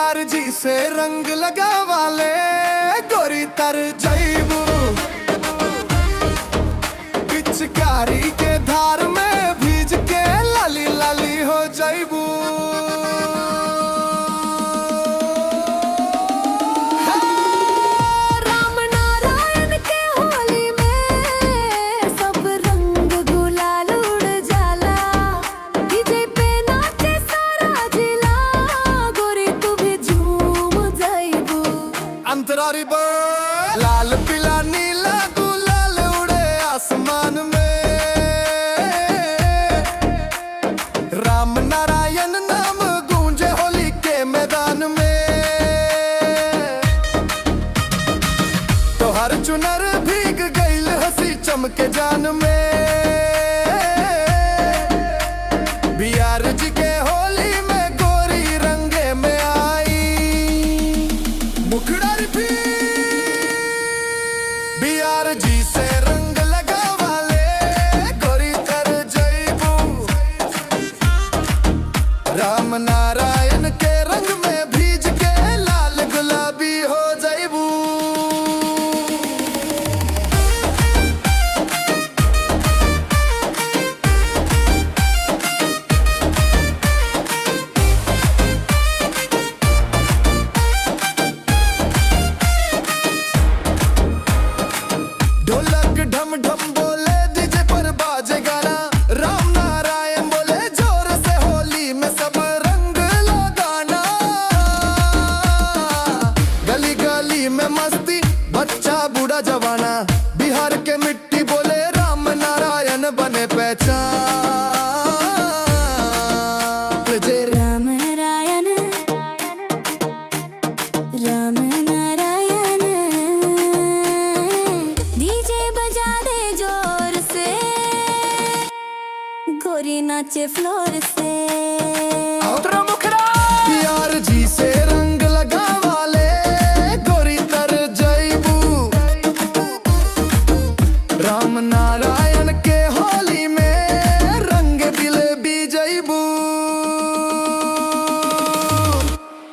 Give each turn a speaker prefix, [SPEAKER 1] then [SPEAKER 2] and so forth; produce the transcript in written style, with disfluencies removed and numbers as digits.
[SPEAKER 1] बिहार जी से रंग लगा वाले गोरी तर जईबू पिचकारी के धार में भीज के लाली लाली हो जईबू।
[SPEAKER 2] राम नारायण के होली में सब रंग गुलाल उड़ जाला, डीजे पे नाचे सारा जिला, गोरी तू भी झूम जईबू।
[SPEAKER 1] अंतरारी बर्ड लाल पीला नीला गुलाल उड़े आसमान में, राम नारायण नाम गूंजे होली के मैदान में। तो हर चुनर भीग गईल हंसी चमके जान में, बिहार जी के होली में गोरी रंगे में आई मुखड़ा बिहार जी से रंग लगा वाले गोरी तर जईबू, राम नारायण के रंग में भीज के लाल गुलाबी हो जईबू। ढोलक ढम ढम बोले डीजे पर बाजे गाना, राम नारायण बोले जोर से होली में सब रंग लगाना। गली गली में मस्ती बच्चा बूढ़ा जवाना, बिहार के मिट्टी बोले राम नारायण बने पहचान।
[SPEAKER 2] राम नारायण राम नारायण, डीजे बजा दे जोर से, गोरी नाचे फ्लोर से।
[SPEAKER 1] बिहार जी से रंग